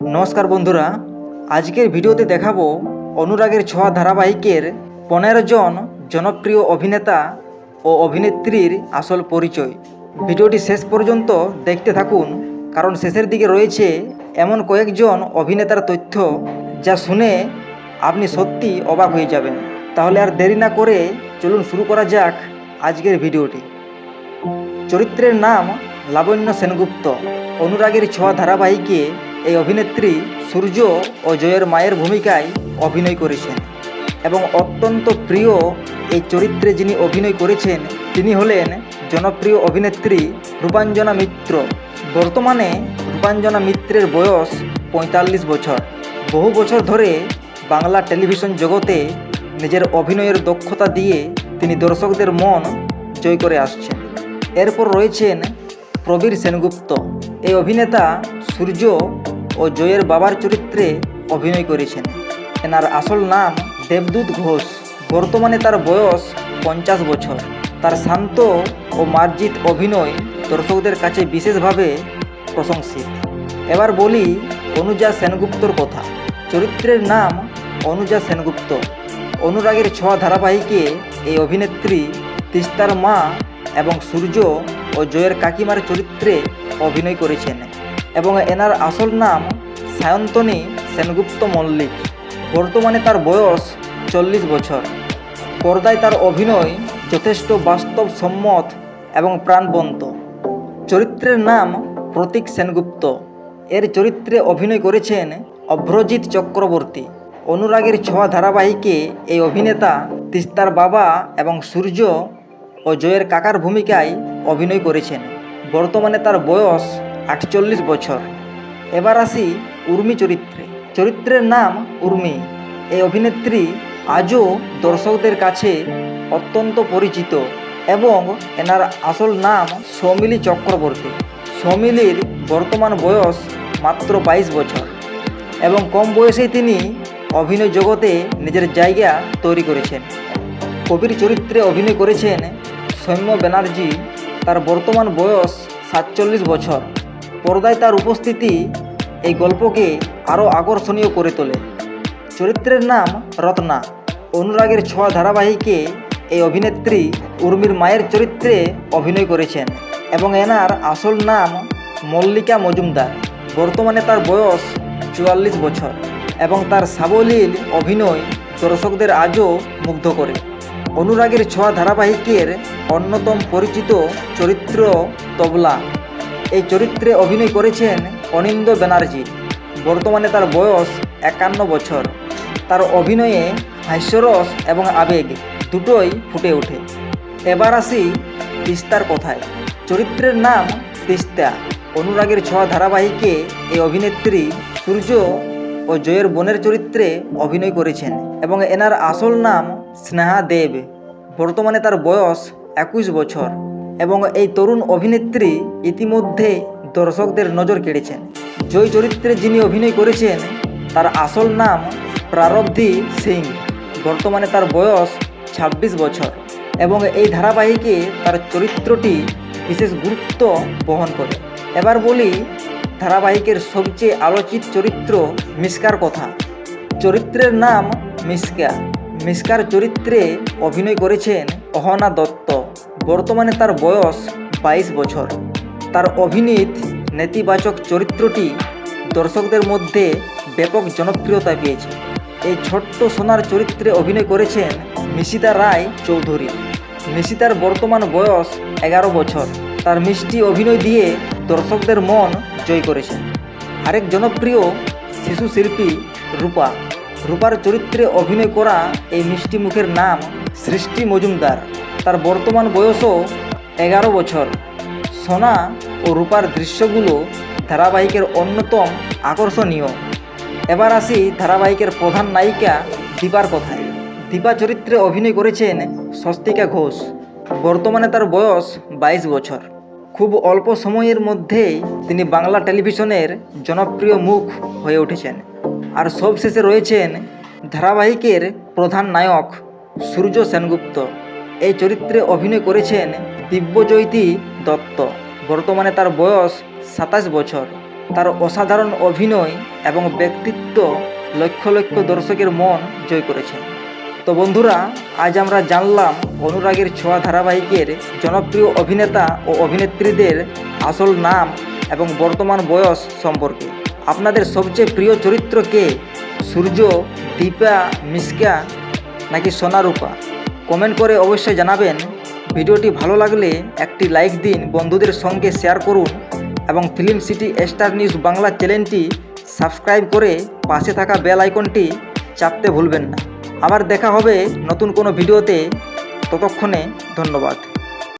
নমস্কার বন্ধুরা, আজকের ভিডিওতে দেখাবো অনুরাগের ছোঁয়া ধারাবাহিকের 15 জন জনপ্রিয় অভিনেতা ও অভিনেত্রীর আসল পরিচয়। ভিডিওটি শেষ পর্যন্ত দেখতে থাকুন, কারণ শেষের দিকে রয়েছে এমন কয়েকজন অভিনেতার তথ্য যা শুনে আপনি সত্যি অবাক হয়ে যাবেন। তাহলে আর দেরি না করে চলুন শুরু করা যাক আজকের ভিডিওটি। চরিত্রের নাম লাবণ্য সেনগুপ্ত। অনুরাগের ছোঁয়া ধারাবাহিকে এই অভিনেত্রী সূর্য ও জয়ের মায়ের ভূমিকায় অভিনয় করেছেন এবং অত্যন্ত প্রিয় এই চরিত্রে যিনি অভিনয় করেছেন তিনি হলেন জনপ্রিয় অভিনেত্রী রূপাঞ্জনা মিত্র। বর্তমানে রূপাঞ্জনা মিত্রের বয়স 45 বছর। বহু বছর ধরে বাংলা টেলিভিশন জগতে নিজের অভিনয়ের দক্ষতা দিয়ে তিনি দর্শকদের মন জয় করে আসছেন। এরপর রয়েছেন প্রবীর সেনগুপ্ত। এই অভিনেতা সূর্য ও জয়ের বাবার চরিত্রে অভিনয় করেছেন। এনার আসল নাম দেবদূত ঘোষ। বর্তমানে তার বয়স 50 বছর। তার শান্ত ও মার্জিত অভিনয় দর্শকদের কাছে বিশেষভাবে প্রশংসিত। এবার বলি অনুজা সেনগুপ্তর কথা। চরিত্রের নাম অনুজা সেনগুপ্ত। অনুরাগের ছোঁয়া ধারাবাহিকে এই অভিনেত্রী তিস্তার মা এবং সূর্য ও জয়ের কাকিমার চরিত্রে অভিনয় করেছেন এবং এনার আসল নাম সায়ন্তনী সেনগুপ্ত মল্লিক। বর্তমানে তার বয়স 40 বছর। পর্দায় তার অভিনয় যথেষ্ট বাস্তবসম্মত এবং প্রাণবন্ত। চরিত্রের নাম প্রতীক সেনগুপ্ত। এর চরিত্রে অভিনয় করেছেন অভ্রজিৎ চক্রবর্তী। অনুরাগের ছোঁয়া ধারাবাহিকে এই অভিনেতা তিস্তার বাবা এবং সূর্য ও জয়ের কাকার ভূমিকায় অভিনয় করেছেন। বর্তমানে তার বয়স 48 বছর। এবার আসি উর্মি চরিত্রে। চরিত্রের নাম উর্মি। এই অভিনেত্রী আজও দর্শকদের কাছে অত্যন্ত পরিচিত এবং এনার আসল নাম সৌমিলি চক্রবর্তী। সৌমিলির বর্তমান বয়স মাত্র 22 বছর এবং কম বয়সেই তিনি অভিনয় জগতে নিজের জায়গা তৈরি করেছেন। কবির চরিত্রে অভিনয় করেছেন সৌম্য ব্যানার্জি। তার বর্তমান বয়স 47 বছর। পর্দায় তার উপস্থিতি এই গল্পকে আরও আকর্ষণীয় করে তোলে। চরিত্রের নাম রত্না। অনুরাগের ছোঁয়া ধারাবাহিকে এই অভিনেত্রী উর্মির মায়ের চরিত্রে অভিনয় করেছেন এবং এনার আসল নাম মল্লিকা মজুমদার। বর্তমানে তার বয়স 44 বছর এবং তার সাবলীল অভিনয় দর্শকদের আজও মুগ্ধ করে। অনুরাগের ছোঁয়া ধারাবাহিকের অন্যতম পরিচিত চরিত্র তবলা। এই চরিত্রে অভিনয় করেছেন অনিন্দ্য ব্যানার্জি। বর্তমানে তার বয়স 51 বছর। তার অভিনয়ে হাস্যরস এবং আবেগ দুটোই ফুটে ওঠে। এবার আসি তিস্তার কথায়। চরিত্রের নাম তিস্তা। অনুরাগের ছোঁয়া ধারাবাহিকে এই অভিনেত্রী সূর্য ও জয়ের বোনের চরিত্রে অভিনয় করেছেন এবং এনার আসল নাম স্নেহা দেব। বর্তমানে তার বয়স 21 বছর এবং এই তরুণ অভিনেত্রী ইতিমধ্যে দর্শকদের নজর কেড়েছেন। জয় চরিত্রে যিনি অভিনয় করেছেন তার আসল নাম প্রারব্ধি সিং। বর্তমানে তার বয়স 26 বছর এবং এই ধারাবাহিকে তার চরিত্রটি বিশেষ গুরুত্ব বহন করে। এবার বলি ধারাবাহিকের সবচেয়ে আলোচিত চরিত্র মিশকার কথা। চরিত্রের নাম মিশকা। মিশকার চরিত্রে অভিনয় করেছেন অহনা দত্ত। বর্তমানে তার বয়স 22 বছর। তার অভিনীত নেতিবাচক চরিত্রটি দর্শকদের মধ্যে ব্যাপক জনপ্রিয়তা পেয়েছে। এই ছোট্ট সোনার চরিত্রে অভিনয় করেছেন মিশিতা রায় চৌধুরী। মিশিতার বর্তমান বয়স 11 বছর। তার মিষ্টি অভিনয় দিয়ে দর্শকদের মন জয় করেছেন। আরেক জনপ্রিয় শিশু শিল্পী রূপা। রূপার চরিত্রে অভিনয় করা এই মিষ্টি মুখের নাম সৃষ্টি মজুমদার। তার বর্তমান বয়সও 11 বছর। সোনা ও রূপার দৃশ্যগুলো ধারাবাহিকের অন্যতম আকর্ষণীয়। এবার আসি ধারাবাহিকের প্রধান নায়িকা দীপার কথায়। দীপা চরিত্রে অভিনয় করেছেন স্বস্তিকা ঘোষ। বর্তমানে তার বয়স 22 বছর। খুব অল্প সময়ের মধ্যেই তিনি বাংলা টেলিভিশনের জনপ্রিয় মুখ হয়ে উঠেছেন। আর সবশেষে রয়েছেন ধারাবাহিকের প্রধান নায়ক সূর্য সেনগুপ্ত। এই চরিত্রে অভিনয় করেছেন দিব্যজ্যোতি দত্ত। বর্তমানে তার বয়স 27 বছর তার অসাধারণ অভিনয় এবং ব্যক্তিত্ব লক্ষ লক্ষ দর্শকের মন জয় করেছেন। তো বন্ধুরা, আজ আমরা জানলাম অনুরাগের ছোঁয়া ধারাবাহিকের জনপ্রিয় অভিনেতা ও অভিনেত্রীদের আসল নাম এবং বর্তমান বয়স সম্পর্কে। আপনাদের সবচেয়ে প্রিয় চরিত্র কে? সূর্য, দীপা, মিশকা নাকি সোনারূপা? কমেন্ট করে অবশ্যই জানাবেন। ভিডিওটি ভালো লাগলে একটি লাইক দিন, বন্ধুদের সঙ্গে শেয়ার করুন এবং film city star news Bangla চ্যানেলটি সাবস্ক্রাইব করে পাশে থাকা বেল আইকনটি চাপতে ভুলবেন না। আবার দেখা হবে নতুন কোনো ভিডিওতে। ততক্ষণে ধন্যবাদ।